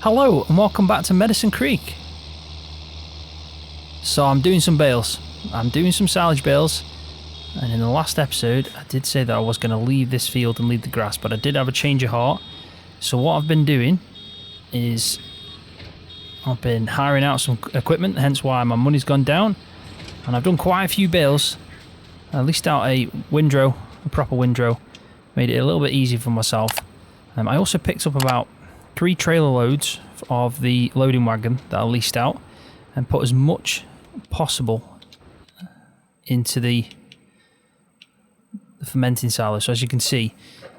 Hello and welcome back to Medicine Creek. So I'm doing some bales. I'm doing some silage bales, and in the last episode I did say that I was going to leave this field and leave the grass, but I did have a change of heart. So what I've been doing is I've been hiring out some equipment, hence why my money's gone down, and I've done quite a few bales. I leased out a windrow, a proper windrow, made it a little bit easier for myself. I also picked up about 3 trailer loads of the loading wagon that I leased out and put as much possible into the fermenting silo. So as you can see,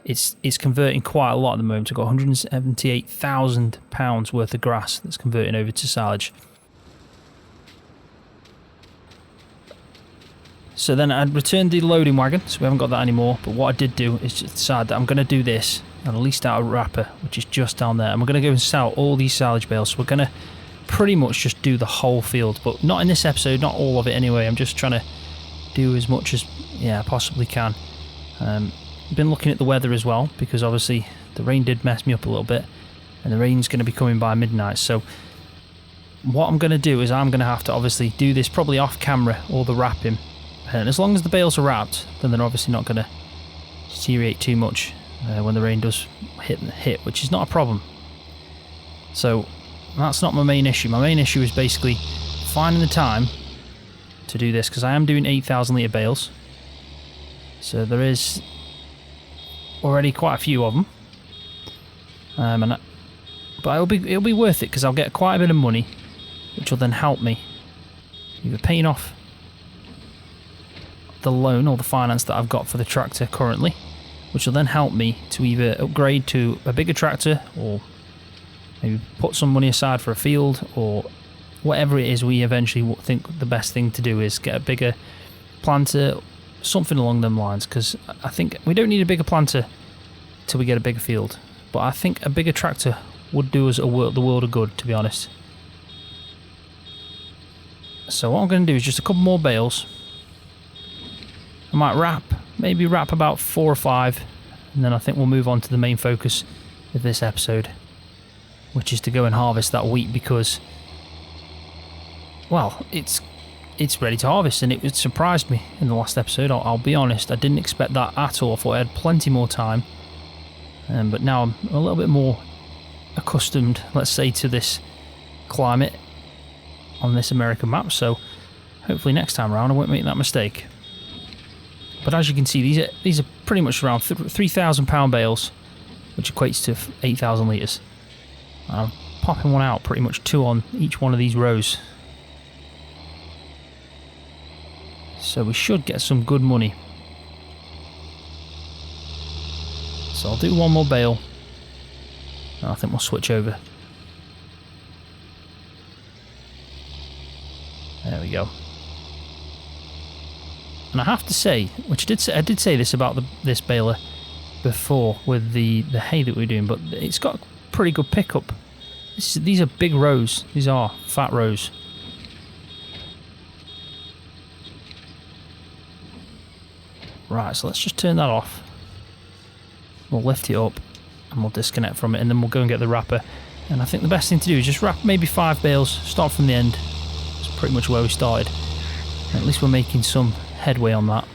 it's converting quite a lot at the moment. I've got 178,000 pounds worth of grass that's converting over to silage. So then I returned the loading wagon, so we haven't got that anymore. But what I did do is just decide that I'm going to do this. I leased out a wrapper, which is just down there, and we're going to go and sell all these silage bales. So we're going to pretty much just do the whole field, but not in this episode, not all of it anyway. I'm just trying to do as much as I possibly can. Been looking at the weather as well, because obviously the rain did mess me up a little bit, and the rain's going to be coming by midnight. So what I'm going to do is I'm going to have to obviously do this probably off camera, all the wrapping, and as long as the bales are wrapped, then they're obviously not going to deteriorate too much when the rain does hit, which is not a problem. So that's not my main issue. My main issue is basically finding the time to do this, because I am doing 8,000 litre bales, so there is already quite a few of them, but it'll be worth it, because I'll get quite a bit of money, which will then help me either paying off the loan or the finance that I've got for the tractor currently, which will then help me to either upgrade to a bigger tractor, or maybe put some money aside for a field, or whatever it is we eventually think the best thing to do is get a bigger planter, something along them lines. Because I think we don't need a bigger planter till we get a bigger field, but I think a bigger tractor would do us the world of good, to be honest. So what I'm going to do is just a couple more bales. I might maybe wrap about 4 or 5, and then I think we'll move on to the main focus of this episode, which is to go and harvest that wheat, because, well, it's ready to harvest, and it surprised me in the last episode. I'll be honest, I didn't expect that at all. I thought I had plenty more time, but now I'm a little bit more accustomed, let's say, to this climate on this American map, so hopefully next time around I won't make that mistake. But as you can see, these are pretty much around 3,000 pound bales, which equates to 8,000 litres. I'm popping one out, pretty much 2 on each one of these rows. So we should get some good money. So I'll do one more bale, and I think we'll switch over. There we go. And I have to say, which I did say this about this baler before with the hay that we're doing, but it's got pretty good pickup. These are big rows. These are fat rows. Right, so let's just turn that off. We'll lift it up and we'll disconnect from it, and then we'll go and get the wrapper. And I think the best thing to do is just wrap maybe 5 bales, start from the end. That's pretty much where we started. And at least we're making some headway on that.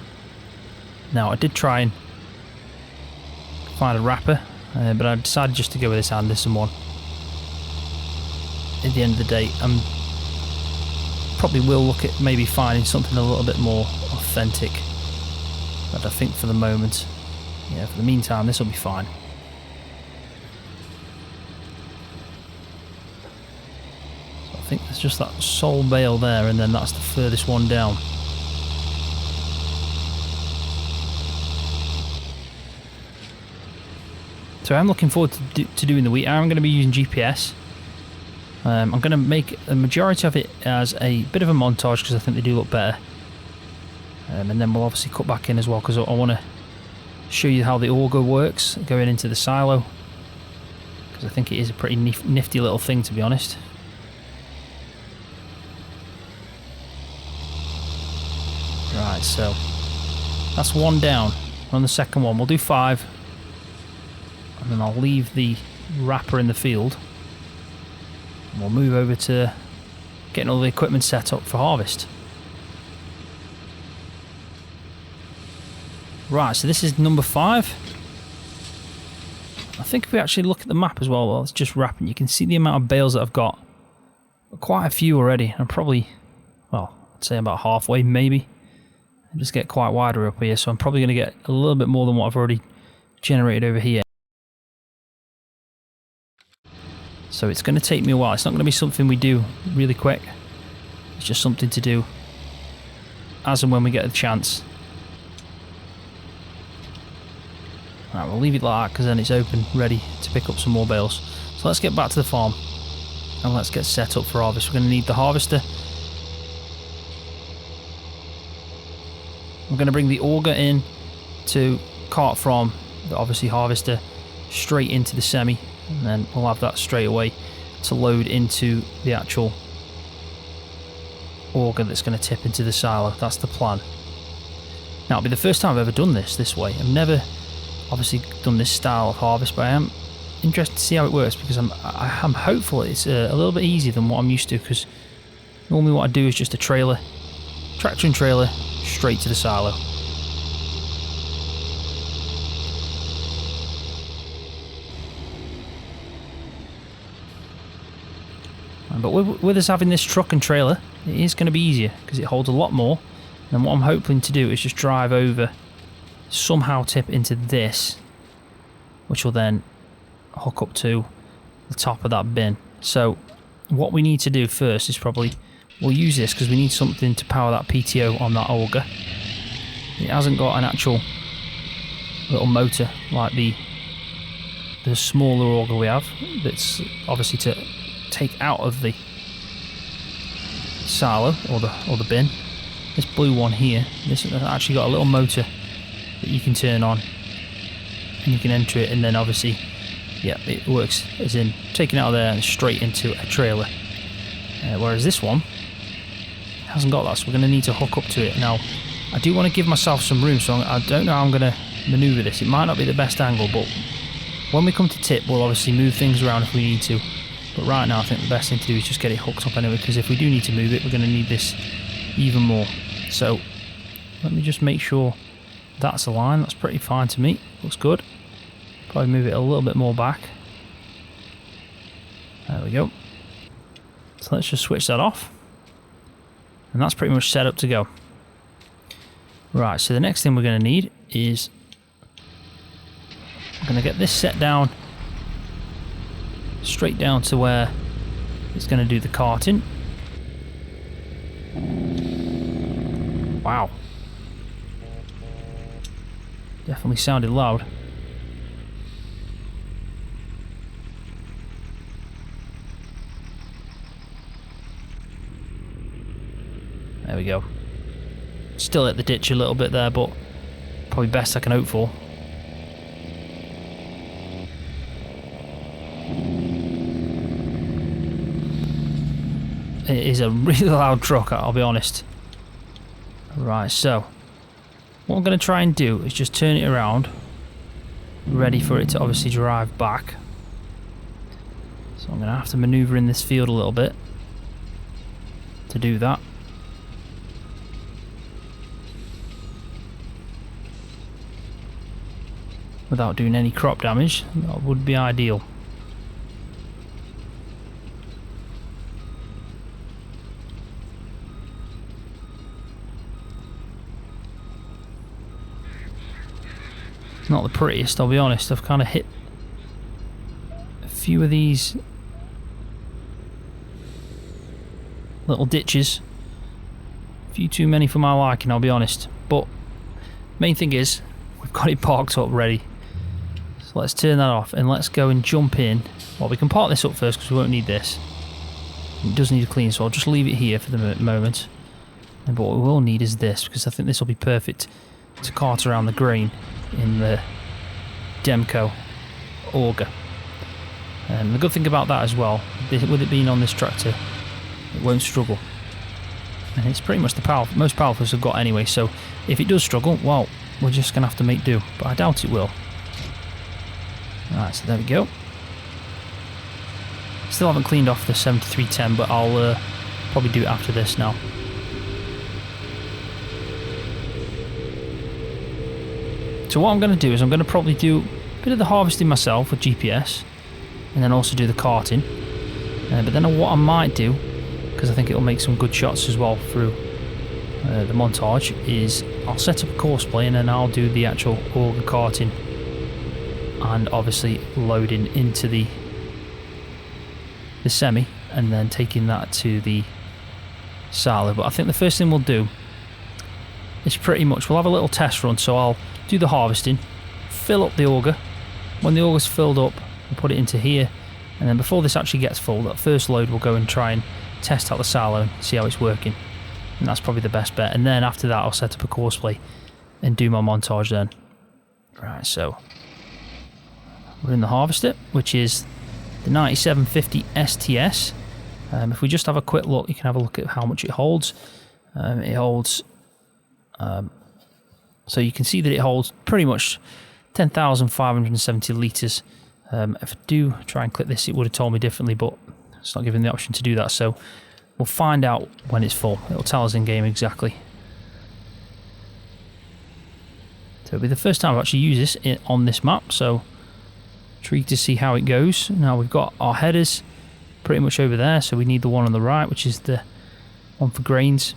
Now, I did try and find a wrapper, but I decided just to go with this Anderson one. At the end of the day, probably will look at maybe finding something a little bit more authentic, but I think for the moment, for the meantime, this will be fine. So I think there's just that sole bale there, and then that's the furthest one down. So I'm looking forward to doing the wheat. I'm going to be using GPS. I'm going to make a majority of it as a bit of a montage, because I think they do look better. And then we'll obviously cut back in as well, because I want to show you how the auger works going into the silo, because I think it is a pretty nifty little thing, to be honest. Right, so that's one down. We're on the second one. We'll do 5. And then I'll leave the wrapper in the field. we'll move over to getting all the equipment set up for harvest. Right, so this is number 5. I think if we actually look at the map as well, it's just wrapping, you can see the amount of bales that I've got. Quite a few already. I'm probably, well, I'd say about halfway maybe. I just get quite wider up here, so I'm probably going to get a little bit more than what I've already generated over here. So it's going to take me a while. It's not going to be something we do really quick. It's just something to do as and when we get a chance. Right, we'll leave it like that because then it's open, ready to pick up some more bales. So let's get back to the farm and let's get set up for harvest. We're going to need the harvester. We're going to bring the auger in to cart from the obviously harvester straight into the semi, and then we'll have that straight away to load into the actual auger that's going to tip into the silo. That's the plan. Now it'll be the first time I've ever done this way. I've never obviously done this style of harvest, but I am interested to see how it works because I'm hopeful it's a little bit easier than what I'm used to, because normally what I do is just a trailer, tractor and trailer, straight to the silo. But with us having this truck and trailer, it is going to be easier because it holds a lot more. And what I'm hoping to do is just drive over, somehow tip into this, which will then hook up to the top of that bin. So what we need to do first is probably, we'll use this because we need something to power that PTO on that auger. It hasn't got an actual little motor like the smaller auger we have, that's obviously to take out of the silo or the bin. This blue one here, this has actually got a little motor that you can turn on and you can enter it, and then obviously, yeah, it works as in taking it out of there and straight into a trailer. Whereas this one hasn't got that, so we're going to need to hook up to it. Now, I do want to give myself some room, so I don't know how I'm going to manoeuvre this. It might not be the best angle, but when we come to tip, we'll obviously move things around if we need to. But right now, I think the best thing to do is just get it hooked up anyway, because if we do need to move it, we're going to need this even more. So, let me just make sure that's aligned. That's pretty fine to me. Looks good. Probably move it a little bit more back. There we go. So let's just switch that off. And that's pretty much set up to go. Right, so the next thing we're going to need is, I'm going to get this set down, straight down to where it's going to do the carting. Wow. Definitely sounded loud. There we go. Still at the ditch a little bit there, but probably best I can hope for. It is a really loud truck, I'll be honest. Right, so what I'm going to try and do is just turn it around, ready for it to obviously drive back. So I'm going to have to manoeuvre in this field a little bit to do that. Without doing any crop damage, that would be ideal. It's not the prettiest, I'll be honest. I've kind of hit a few of these little ditches. A few too many for my liking, I'll be honest. But main thing is, we've got it parked up ready. So let's turn that off and let's go and jump in. Well, we can park this up first because we won't need this. It does need a clean, so I'll just leave it here for the moment. And what we will need is this, because I think this will be perfect to cart around the grain in the Demco auger. And the good thing about that as well, with it being on this tractor, it won't struggle. And it's pretty much the most powerful we've got anyway, so if it does struggle, well, we're just going to have to make do, but I doubt it will. Right, so there we go. So still haven't cleaned off the 7310, but I'll probably do it after this now. So what I'm going to do is I'm going to probably do a bit of the harvesting myself with GPS, and then also do the carting. But then what I might do, because I think it'll make some good shots as well through the montage, is I'll set up a course play and then I'll do the actual auger carting and obviously loading into the semi and then taking that to the silo. But I think the first thing we'll do is pretty much we'll have a little test run. So I'll do the harvesting, fill up the auger. When the auger's filled up, we'll put it into here, and then before this actually gets full, that first load we'll go and try and test out the silo and see how it's working. And that's probably the best bet. And then after that I'll set up a course play and do my montage then. Right, so we're in the harvester, which is the 9750 STS. If we just have a quick look, you can have a look at how much it holds. So you can see that it holds pretty much 10,570 litres. If I do try and click this, it would have told me differently, but it's not giving the option to do that. So we'll find out when it's full. It'll tell us in game exactly. So it'll be the first time I've actually used this on this map, so intrigued to see how it goes. Now we've got our headers pretty much over there, so we need the one on the right, which is the one for grains.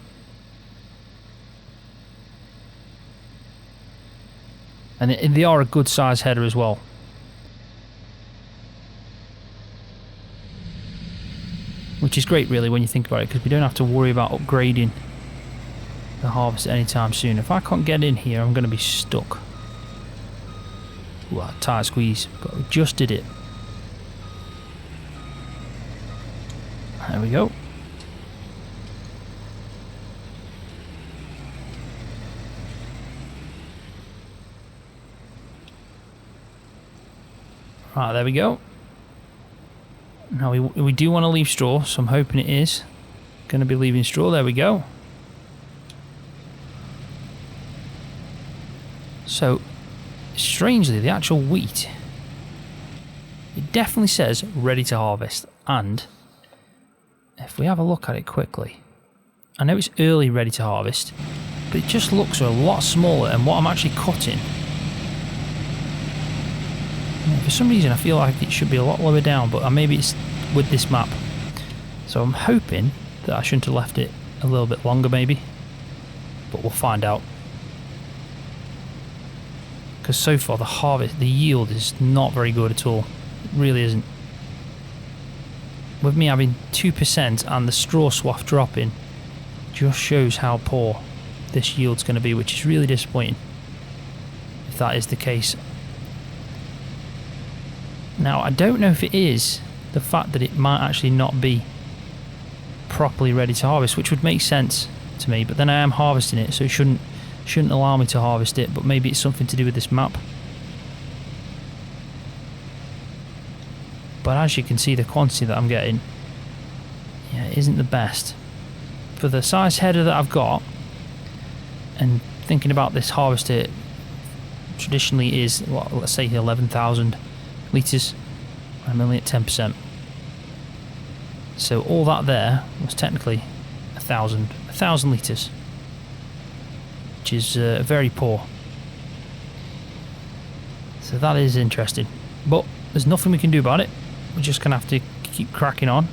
And they are a good size header as well. Which is great really when you think about it, because we don't have to worry about upgrading the harvest anytime soon. If I can't get in here, I'm going to be stuck. Ooh, a tight squeeze, but we just did it. There we go. Right, there we go. Now we do want to leave straw, so I'm hoping it is going to be leaving straw. There we go. So, strangely, the actual wheat, it definitely says ready to harvest. And if we have a look at it quickly, I know it's early ready to harvest, but it just looks a lot smaller than what I'm actually cutting. For some reason I feel like it should be a lot lower down, but maybe it's with this map. So I'm hoping that I shouldn't have left it a little bit longer maybe, but we'll find out. Because so far the yield is not very good at all. It really isn't. With me having 2% and the straw swath dropping, just shows how poor this yield's going to be, which is really disappointing if that is the case. Now, I don't know if it is the fact that it might actually not be properly ready to harvest, which would make sense to me, but then I am harvesting it, so it shouldn't allow me to harvest it, but maybe it's something to do with this map. But as you can see, the quantity that I'm getting, yeah, it isn't the best. For the size header that I've got, and thinking about this harvester traditionally is, well, let's say 11,000 litres. I'm only at 10%. So all that there was technically 1,000 litres, which is very poor. So that is interesting, but there's nothing we can do about it. We're just gonna have to keep cracking on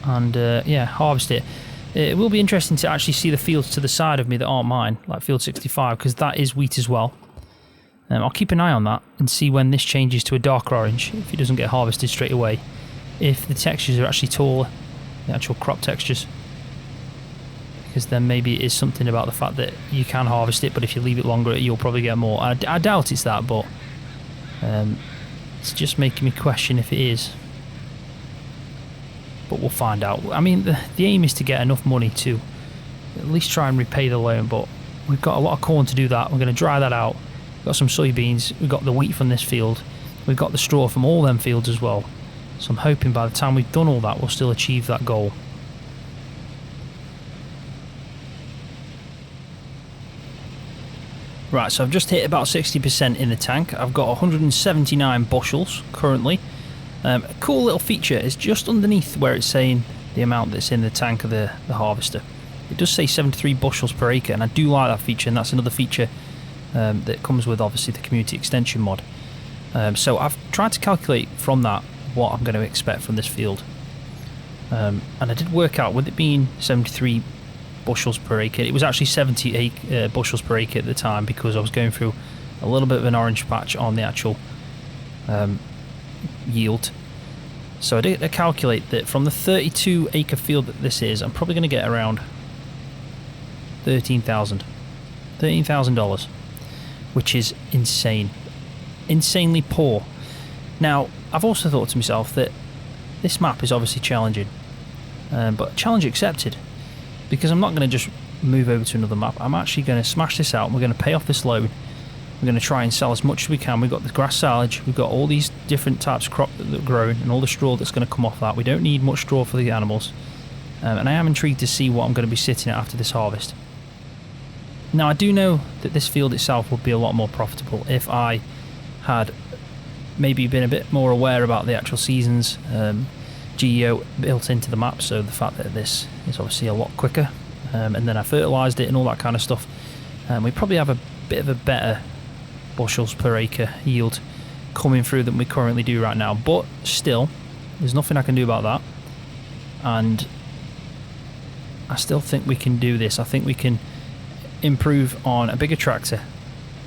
and yeah, harvest it. It will be interesting to actually see the fields to the side of me that aren't mine, like field 65, because that is wheat as well. I'll keep an eye on that and see when this changes to a darker orange, if it doesn't get harvested straight away, if the textures are actually taller, the actual crop textures, because then maybe it is something about the fact that you can harvest it, but if you leave it longer you'll probably get more. I doubt it's that, but it's just making me question if it is. But we'll find out. I mean, the aim is to get enough money to at least try and repay the loan, but we've got a lot of corn to do that. We're going to dry that out. We've got some soybeans, we've got the wheat from this field, we've got the straw from all them fields as well. So I'm hoping by the time we've done all that, we'll still achieve that goal. Right, so I've just hit about 60% in the tank. I've got 179 bushels currently. A cool little feature is just underneath where it's saying the amount that's in the tank of the harvester. It does say 73 bushels per acre, and I do like that feature, and that's another feature that comes with obviously the community extension mod. So I've tried to calculate from that what I'm going to expect from this field. And I did work out, with it being 73 bushels per acre, it was actually 70 bushels per acre at the time, because I was going through a little bit of an orange patch on the actual yield. So I did calculate that from the 32 acre field that this is, I'm probably going to get around $13,000, which is insane, insanely poor. Now I've also thought to myself that this map is obviously challenging, but challenge accepted, because I'm not going to just move over to another map. I'm actually going to smash this out, and we're going to pay off this loan. We're going to try and sell as much as we can. We've got the grass silage, we've got all these different types of crop that are growing, and all the straw that's going to come off that. We don't need much straw for the animals, and I am intrigued to see what I'm going to be sitting at after this harvest. Now I do know that this field itself would be a lot more profitable if I had maybe been a bit more aware about the actual seasons, GEO built into the map, so the fact that this is obviously a lot quicker, and then I fertilised it and all that kind of stuff. We probably have a bit of a better bushels per acre yield coming through than we currently do right now, but still there's nothing I can do about that, and I still think we can do this. I think we can improve on a bigger tractor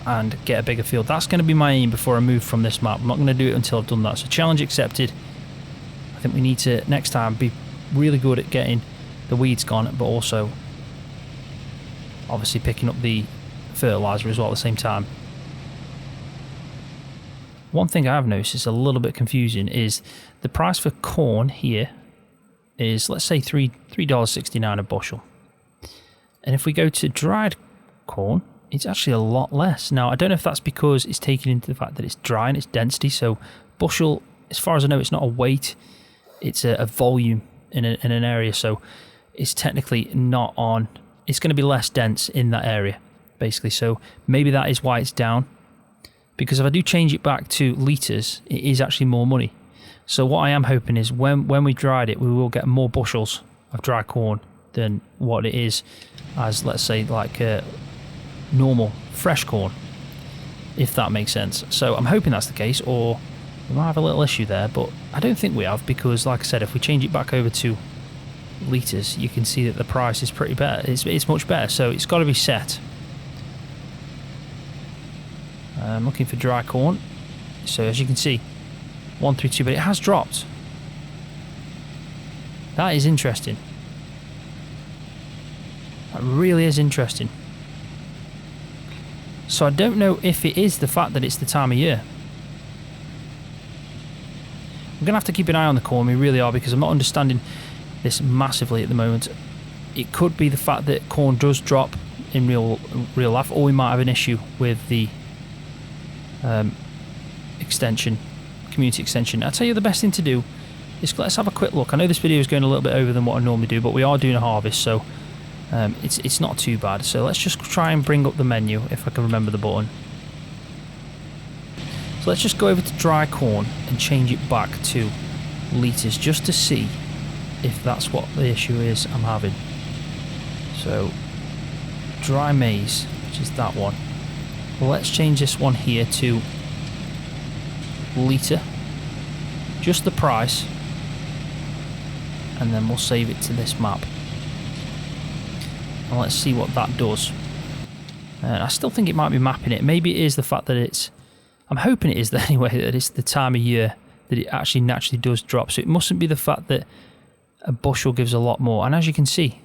and get a bigger field. That's going to be my aim before I move from this map. I'm not going to do it until I've done that. So challenge accepted. I think we need to next time be really good at getting the weeds gone, but also obviously picking up the fertilizer as well at the same time. One thing I have noticed is a little bit confusing is the price for corn here is, let's say, $3.69 a bushel, and if we go to dried corn, it's actually a lot less. Now I don't know if that's because it's taken into the fact that it's dry and its density. So bushel, as far as I know, it's not a weight, it's a volume in an area, so it's technically not on, it's going to be less dense in that area basically. So maybe that is why it's down, because if I do change it back to litres, it is actually more money. So what I am hoping is when we dried it, we will get more bushels of dry corn than what it is as, let's say, like normal fresh corn, if that makes sense. So I'm hoping that's the case, or we might have a little issue there, but I don't think we have, because like I said, if we change it back over to litres, you can see that the price is pretty better. It's much better, so it's got to be set. I'm looking for dry corn, so as you can see 132, but it has dropped. That is interesting. That really is interesting. So I don't know if it is the fact that it's the time of year. We're going to have to keep an eye on the corn, we really are, because I'm not understanding this massively at the moment. It could be the fact that corn does drop in real life, or we might have an issue with the extension, community extension. I'll tell you the best thing to do is let's have a quick look. I know this video is going a little bit over than what I normally do, but we are doing a harvest, so it's not too bad. So let's just try and bring up the menu if I can remember the button. So let's just go over to dry corn and change it back to litres, just to see if that's what the issue is I'm having. So dry maize, which is that one. Well, let's change this one here to litre, just the price, and then we'll save it to this map. And let's see what that does. I still think it might be mapping it. Maybe it is the fact that it's, I'm hoping it is that anyway, that it's the time of year that it actually naturally does drop. So it mustn't be the fact that a bushel gives a lot more. And as you can see,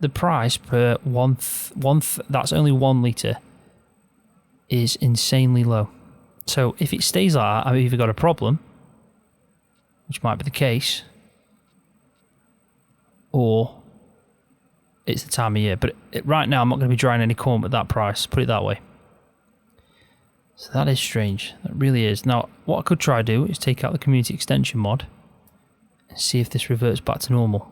the price per that's only 1 litre is insanely low. So if it stays like that, I've either got a problem, which might be the case, or it's the time of year. But right now I'm not going to be drying any corn at that price, put it that way. So that is strange, that really is. Now what I could try to do is take out the community extension mod and see if this reverts back to normal,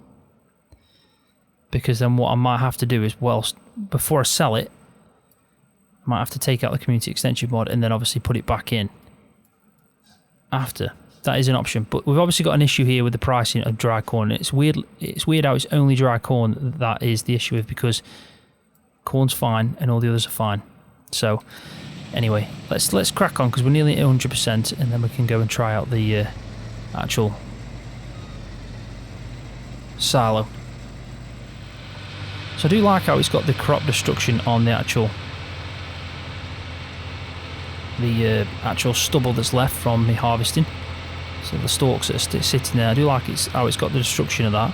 because then what I might have to do is, well, before I sell it, I might have to take out the community extension mod and then obviously put it back in after. that is an option. But we've obviously got an issue here with the pricing of dry corn. It's weird how it's only dry corn that is the issue with, because corn's fine and all the others are fine. So anyway, let's crack on, because we're nearly at 100%, and then we can go and try out the actual silo. So I do like how it's got the crop destruction on the actual stubble that's left from me harvesting. So the stalks that are sitting there, I do like how it's got the destruction of that.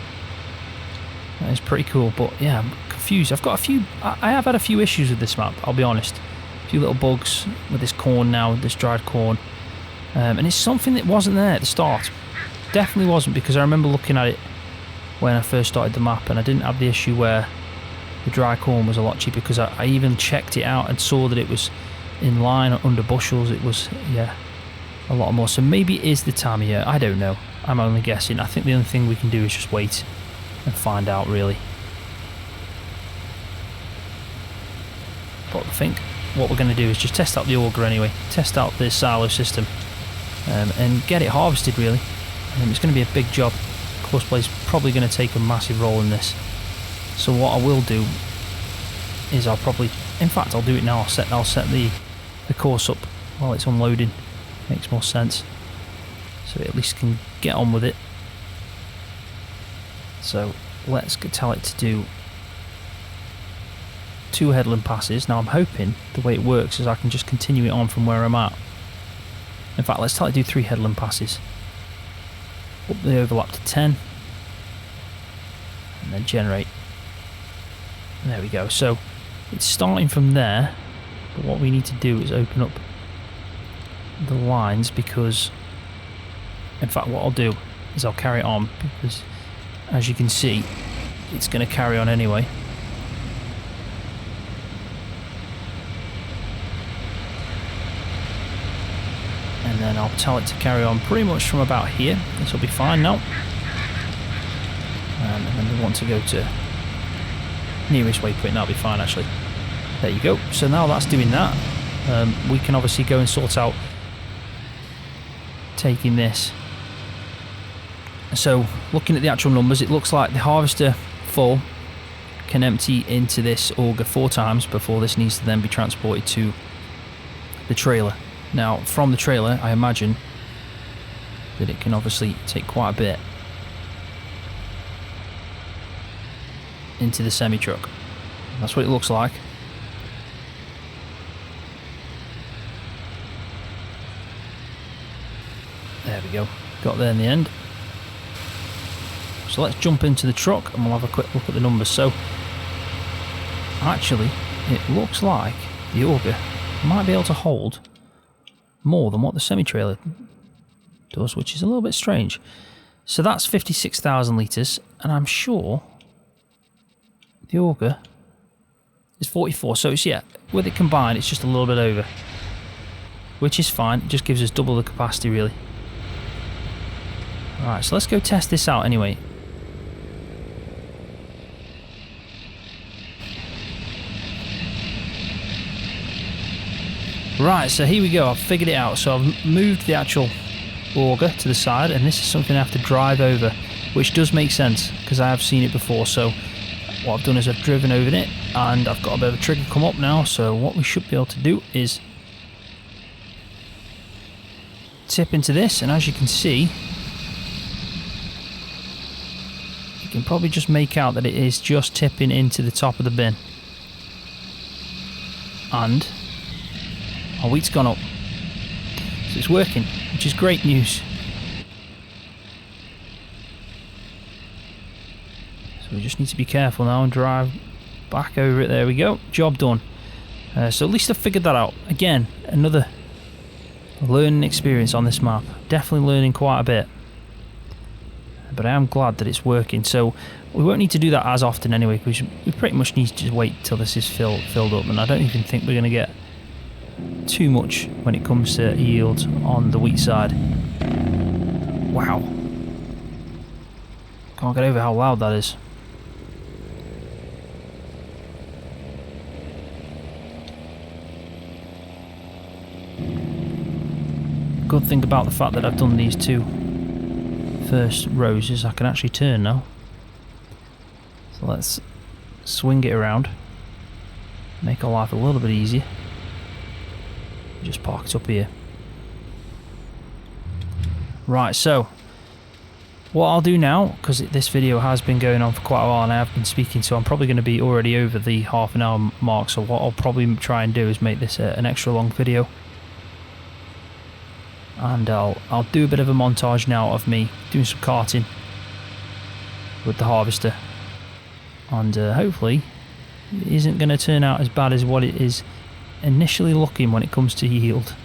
That is pretty cool. But yeah, I'm confused. I have had a few issues with this map, I'll be honest. A few little bugs with this corn now, this dried corn. And it's something that wasn't there at the start. Definitely wasn't, because I remember looking at it when I first started the map, and I didn't have the issue where the dry corn was a lot cheaper, because I even checked it out and saw that it was in line under bushels. It was, yeah, a lot more. So maybe it is the time of year. I don't know. I'm only guessing. I think the only thing we can do is just wait and find out, really. But I think what we're going to do is just test out the auger anyway. Test out the silo system and get it harvested, really. It's going to be a big job. Coursplay's probably going to take a massive role in this. So what I will do is I'll do it now. I'll set the course up while it's unloading. Makes more sense. So it at least can get on with it. So let's tell it to do 2 headland passes. Now I'm hoping the way it works is I can just continue it on from where I'm at. In fact, let's tell it to do 3 headland passes. Up the overlap to 10. And then generate. There we go. So it's starting from there, but what we need to do is open up the lines, because in fact what I'll do is I'll carry it on, because as you can see it's going to carry on anyway. And then I'll tell it to carry on pretty much from about here. This will be fine now. And then we want to go to nearest waypoint. That'll be fine, actually. There you go. So now that's doing that. We can obviously go and sort out taking this. So looking at the actual numbers, it looks like the harvester full can empty into this auger 4 times before this needs to then be transported to the trailer. Now from the trailer I imagine that it can obviously take quite a bit into the semi-truck. That's what it looks like. There we go, got there in the end. So let's jump into the truck and we'll have a quick look at the numbers. So actually it looks like the auger might be able to hold more than what the semi-trailer does, which is a little bit strange. So that's 56,000 litres, and I'm sure the auger is 44, so it's, yeah, with it combined it's just a little bit over, which is fine. It just gives us double the capacity, really. Alright, so let's go test this out anyway. Right, so here we go, I've figured it out. So I've moved the actual auger to the side, and this is something I have to drive over, which does make sense because I have seen it before. So what I've done is I've driven over it, and I've got a bit of a trigger come up now. So what we should be able to do is tip into this, and as you can see, you can probably just make out that it is just tipping into the top of the bin. And our wheat's gone up, so it's working, which is great news. So we just need to be careful now and drive back over it. There we go, job done. So at least I figured that out. Again, another learning experience on this map. Definitely learning quite a bit, but I am glad that it's working. So we won't need to do that as often anyway, because we pretty much need to just wait till this is filled up, and I don't even think we're going to get too much when it comes to yield on the wheat side. Wow, can't get over how loud that is. Good thing about the fact that I've done these two first rows is I can actually turn now. So let's swing it around, make our life a little bit easier. Just park it up here. Right, so what I'll do now, because this video has been going on for quite a while and I have been speaking, so I'm probably going to be already over the half-an-hour mark, so what I'll probably try and do is make this an extra long video. And I'll do a bit of a montage now of me doing some karting with the harvester. And hopefully it isn't going to turn out as bad as what it is initially looking when it comes to yield.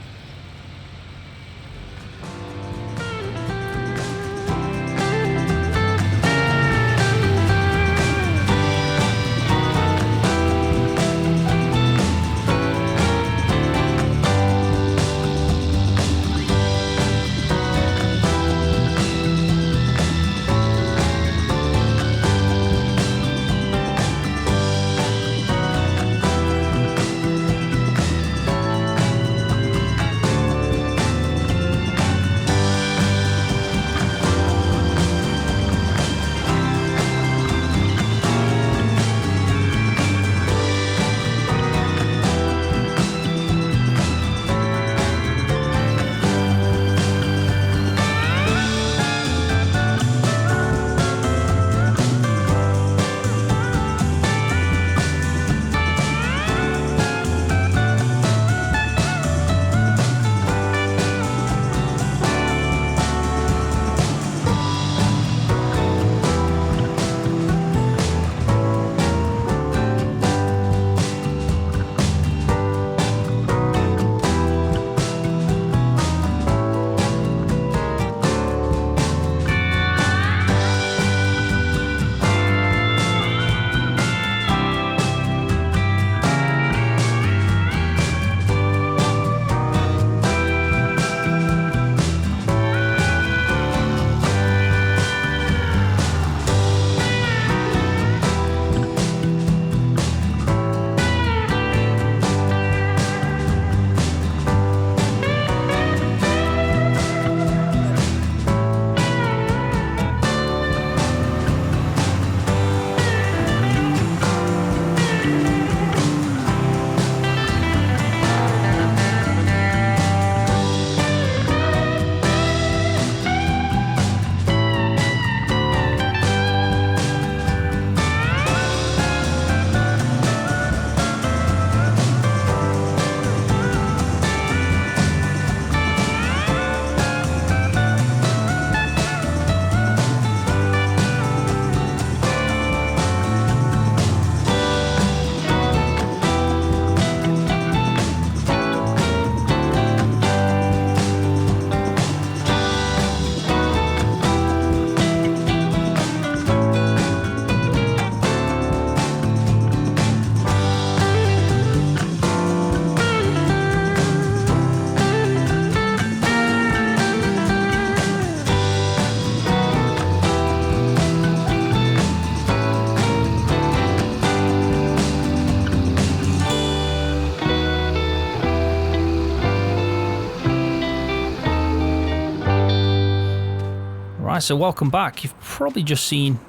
Right, so welcome back. You've probably just seen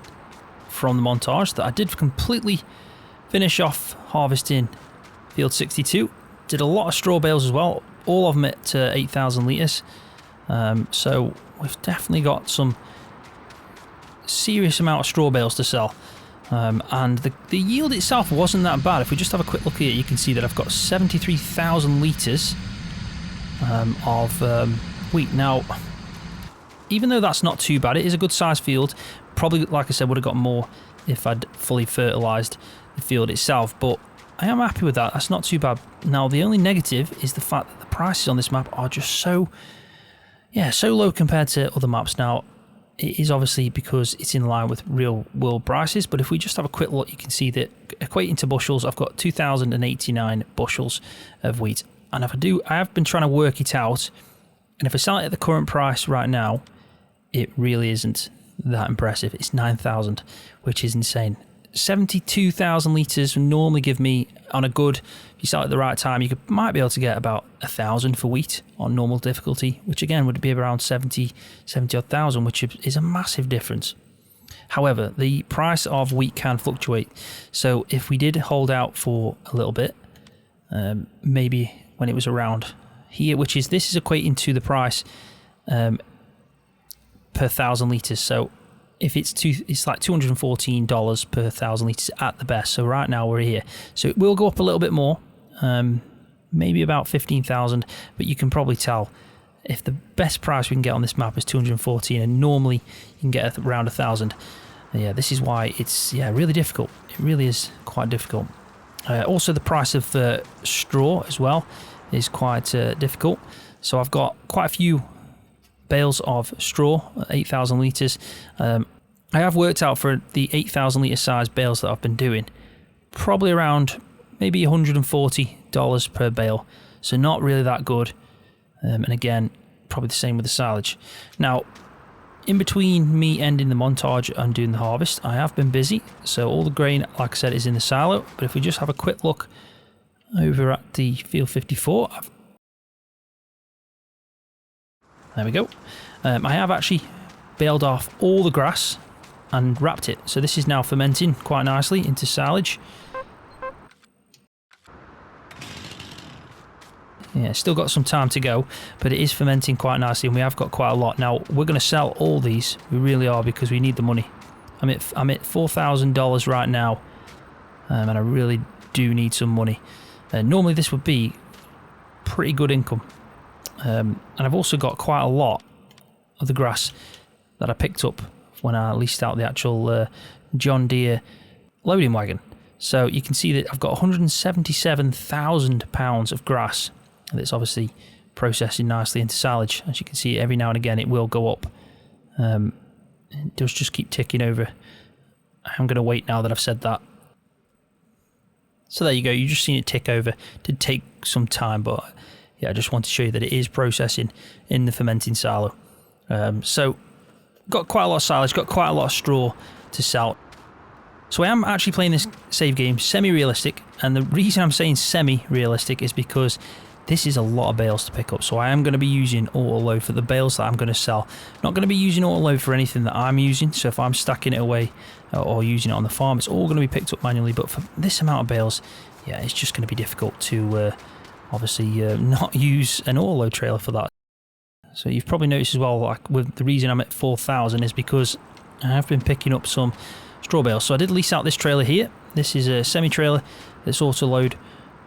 from the montage that I did completely finish off harvesting field 62. Did a lot of straw bales as well, all of them at 8,000 litres. So we've definitely got some serious amount of straw bales to sell. And the yield itself wasn't that bad. If we just have a quick look here, you can see that I've got 73,000 litres of wheat. Now, even though that's not too bad, it is a good sized field. Probably, like I said, would have got more if I'd fully fertilised the field itself, but I am happy with that. That's not too bad. Now, the only negative is the fact that the prices on this map are just so low compared to other maps. Now, it is obviously because it's in line with real world prices, but if we just have a quick look, you can see that equating to bushels, I've got 2,089 bushels of wheat. And if I have been trying to work it out, and if I sell it at the current price right now, it really isn't that impressive. It's 9,000, which is insane. 72,000 litres would normally give me, on a good, if you start at the right time, you might be able to get about 1,000 for wheat on normal difficulty, which again would be around 70 odd thousand, which is a massive difference. However, the price of wheat can fluctuate. So if we did hold out for a little bit, maybe when it was around here, this is equating to the price per 1,000 litres. So if it's like $214 per 1,000 litres at the best. So right now we're here. So it will go up a little bit more, maybe about 15,000, but you can probably tell if the best price we can get on this map is 214, and normally you can get around 1,000. Yeah, this is why it's really difficult. It really is quite difficult. Also, the price of straw as well is quite difficult. So I've got quite a few bales of straw, 8,000 litres. I have worked out for the 8,000 litre size bales that I've been doing, probably around maybe $140 per bale. So not really that good. And again, probably the same with the silage. Now, in between me ending the montage and doing the harvest, I have been busy. So all the grain, like I said, is in the silo. But if we just have a quick look over at the field 54, there we go. I have actually baled off all the grass and wrapped it. So this is now fermenting quite nicely into silage. Yeah, still got some time to go, but it is fermenting quite nicely, and we have got quite a lot. Now, we're going to sell all these. We really are, because we need the money. I'm at $4,000 right now, and I really do need some money. Normally, this would be pretty good income. And I've also got quite a lot of the grass that I picked up when I leased out the actual John Deere loading wagon. So you can see that I've got 177,000 pounds of grass that's obviously processing nicely into silage. As you can see, every now and again it will go up. It does just keep ticking over. I'm going to wait now that I've said that. So there you go, you just seen it tick over. It did take some time, but yeah, I just want to show you that it is processing in the fermenting silo. So got quite a lot of silage, got quite a lot of straw to sell. So I am actually playing this save game semi-realistic, and the reason I'm saying semi-realistic is because this is a lot of bales to pick up. So I am going to be using auto-load for the bales that I'm going to sell. Not going to be using auto-load for anything that I'm using. So if I'm stacking it away or using it on the farm, it's all going to be picked up manually. But for this amount of bales, yeah, it's just going to be difficult to obviously not use an auto-load trailer for that. So you've probably noticed as well, like, with the reason I'm at 4,000 is because I have been picking up some straw bales. So I did lease out this trailer here. This is a semi-trailer that's auto-load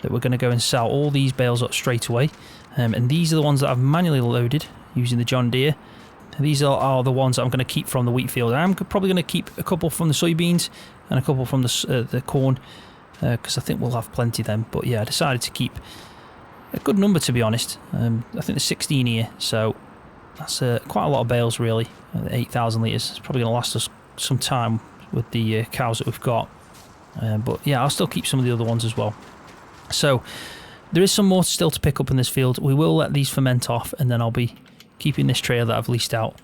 that we're going to go and sell all these bales up straight away. And these are the ones that I've manually loaded using the John Deere. These are the ones that I'm going to keep from the wheat field. I'm probably going to keep a couple from the soybeans and a couple from the corn, because I think we'll have plenty of them. But yeah, I decided to keep a good number, to be honest. I think there's 16 here, so that's quite a lot of bales really. 8,000 litres. It's probably going to last us some time with the cows that we've got. But yeah, I'll still keep some of the other ones as well. So there is some more still to pick up in this field. We will let these ferment off, and then I'll be keeping this trailer that I've leased out.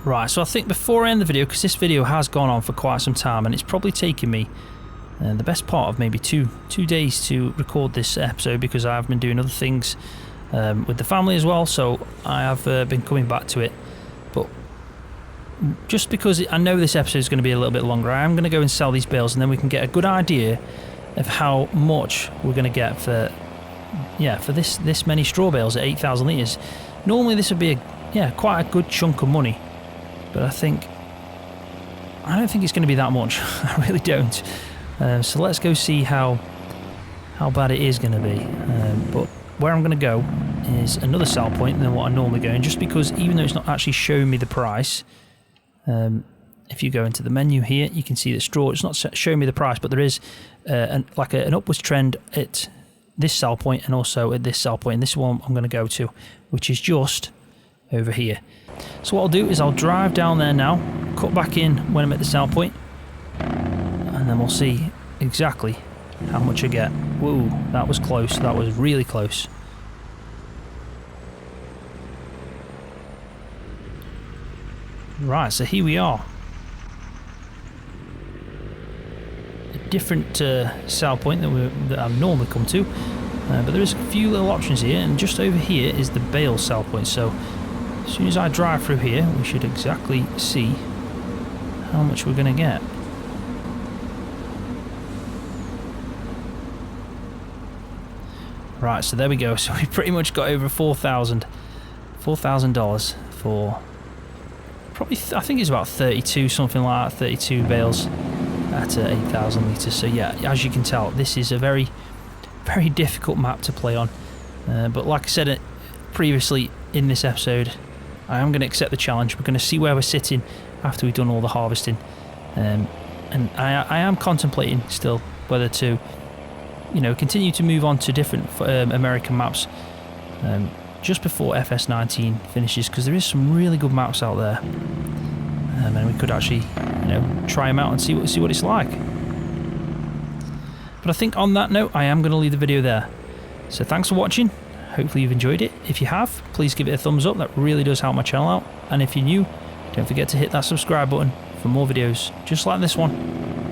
Right, so I think before I end the video, because this video has gone on for quite some time, and it's probably taken me the best part of maybe two days to record this episode, because I have been doing other things with the family as well, so I have been coming back to it. But just because I know this episode is going to be a little bit longer, I am going to go and sell these bales, and then we can get a good idea of how much we're going to get for this many straw bales at 8,000 litres. Normally this would be quite a good chunk of money, but I don't think it's going to be that much. I really don't. So let's go see how bad it is going to be. But where I'm going to go is another sell point than what I normally go in, just because even though it's not actually showing me the price, if you go into the menu here, you can see that straw, it's not showing me the price, but there is an upwards trend at this sell point and also at this sell point, and this is one I'm going to go to, which is just over here. So what I'll do is I'll drive down there now, cut back in when I'm at the sell point, and then we'll see exactly how much I get. Whoa, that was close. That was really close. Right, so here we are. A different sell point that I normally come to, but there is a few little options here, and just over here is the bale sell point. So as soon as I drive through here, we should exactly see how much we're going to get. Right, so there we go. So we pretty much got over $4,000 for probably, I think it's about 32, something like that, 32 bales at 8,000 litres. So yeah, as you can tell, this is a very, very difficult map to play on. But like I said previously in this episode, I am going to accept the challenge. We're going to see where we're sitting after we've done all the harvesting. And I am contemplating still whether to, you know, continue to move on to different American maps just before FS19 finishes, because there is some really good maps out there, and we could actually, you know, try them out and see what it's like. But I think on that note, I am going to leave the video there. So thanks for watching. Hopefully you've enjoyed it. If you have, please give it a thumbs up. That really does help my channel out. And if you're new, don't forget to hit that subscribe button for more videos just like this one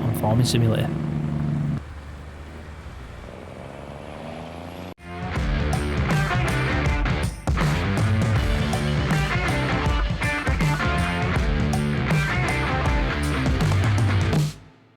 on Farming Simulator.